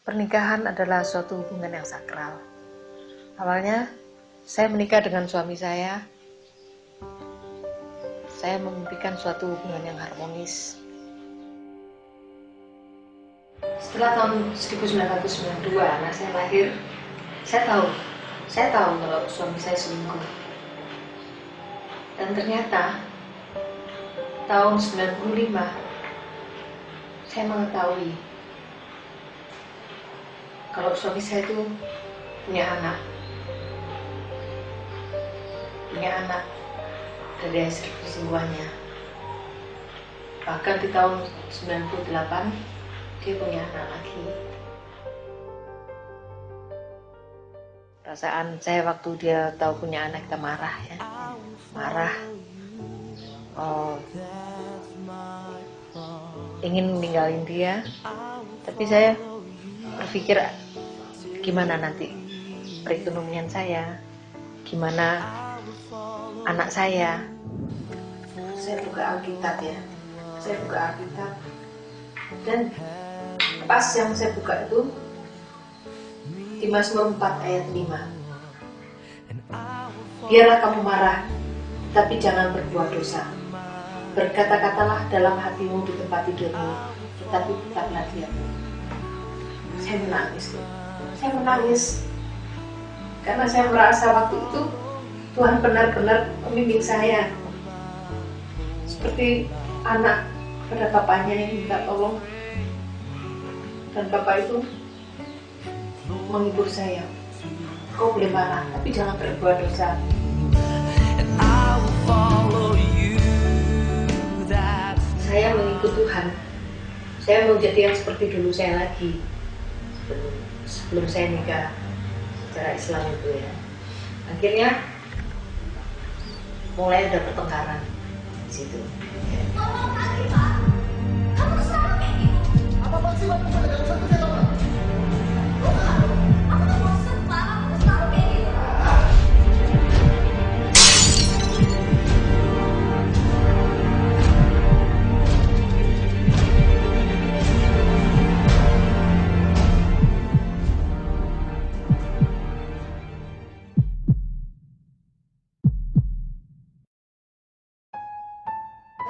Pernikahan adalah suatu hubungan yang sakral. Awalnya, saya menikah dengan suami saya. Saya memimpikan suatu hubungan yang harmonis. Setelah tahun 1992 anak saya lahir, saya tahu kalau suami saya selingkuh. Dan ternyata tahun 95 saya mengetahui kalau suami saya itu punya anak dari hasil perselingkuhannya. Bahkan di tahun 98 dia punya anak lagi. Perasaan saya waktu dia tahu punya anak, kita marah. Ingin meninggalin dia, tapi saya berpikir gimana nanti perekonomian saya, gimana anak saya. Saya buka Alkitab dan pas yang saya buka itu di Mazmur 4 ayat 5. Biarlah kamu marah, tapi jangan berbuat dosa. Berkata-katalah dalam hatimu di tempat tidurmu, tetapi tetaplah diam. Saya menangis karena saya merasa waktu itu Tuhan benar-benar membimbing saya seperti anak pada bapaknya yang minta tolong, dan bapak itu menghibur saya. Kau boleh marah, tapi jangan berbuat dosa. Saya mengikut Tuhan. Saya mau jadi yang seperti dulu saya lagi, sebelum saya nikah secara Islam itu ya. Akhirnya mulai ada pertengkaran di situ.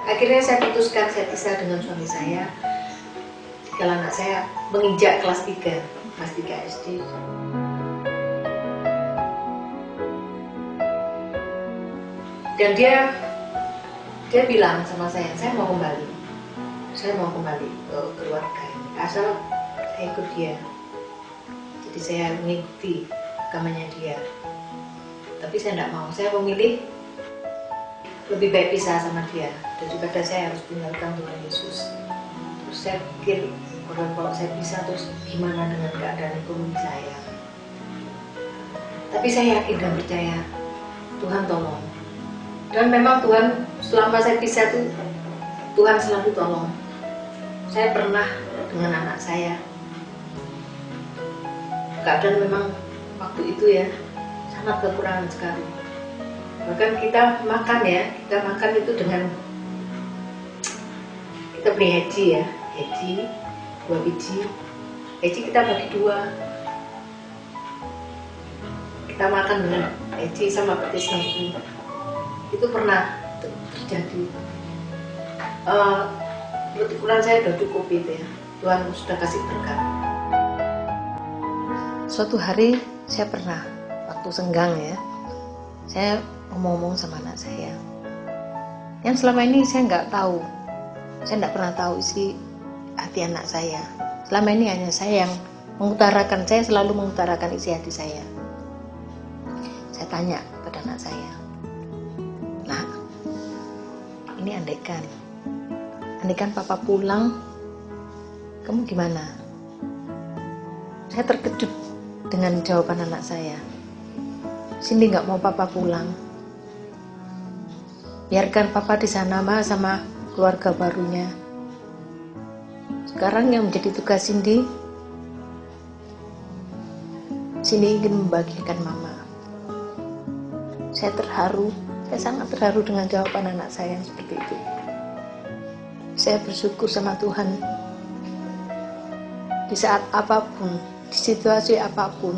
Akhirnya saya putuskan saya pisah dengan suami saya kalau anak saya menginjak kelas 3 SD. Dan dia bilang sama saya mau kembali ke keluarga ini, asal saya ikut dia. Jadi saya mengikuti agamanya dia, tapi saya tidak mau. Saya memilih lebih baik pisah sama dia daripada saya harus tinggalkan Tuhan Yesus. Terus saya pikir, kalau saya pisah terus gimana dengan keadaan ekonomi saya. Tapi saya yakin dan percaya Tuhan tolong. Dan memang Tuhan, selama saya pisah itu Tuhan selalu tolong. Saya pernah dengan anak saya, keadaan memang waktu itu ya sangat kekurangan sekali. Bahkan kita makan itu dengan kita beli heci 2 biji. Heci kita bagi 2. Kita makan dengan heci sama petis nasi. Itu pernah terjadi. Kebetulan saya udah cukup itu ya. Tuhan sudah kasih berkat. Suatu hari saya pernah waktu senggang ya, saya ngomong sama anak saya yang selama ini saya nggak pernah tahu isi hati anak saya. Selama ini hanya saya yang saya selalu mengutarakan isi hati saya. Saya tanya pada anak saya, nah ini andaikan papa pulang, kamu gimana? Saya terkejut dengan jawaban anak saya. Cindy nggak mau papa pulang. Biarkan papa di sana sama keluarga barunya. Sekarang yang menjadi tugas Cindy ingin membagikan mama. Saya sangat terharu dengan jawaban anak saya yang seperti itu. Saya bersyukur sama Tuhan Di saat apapun, di situasi apapun,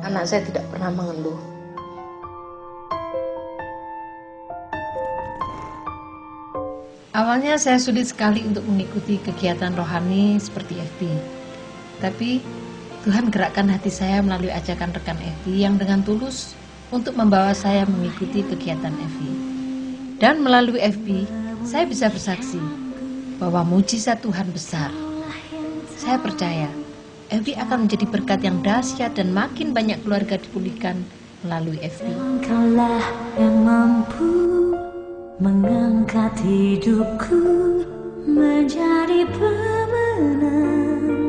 anak saya tidak pernah mengeluh. Awalnya saya sulit sekali untuk mengikuti kegiatan rohani seperti FB. Tapi Tuhan gerakkan hati saya melalui ajakan rekan FB yang dengan tulus untuk membawa saya mengikuti kegiatan FB. Dan melalui FB, saya bisa bersaksi bahwa mujizat Tuhan besar. Saya percaya FB akan menjadi berkat yang dahsyat dan makin banyak keluarga dipulihkan melalui FB. Engkaulah yang mampu mengangkat hidupku menjadi pemenang.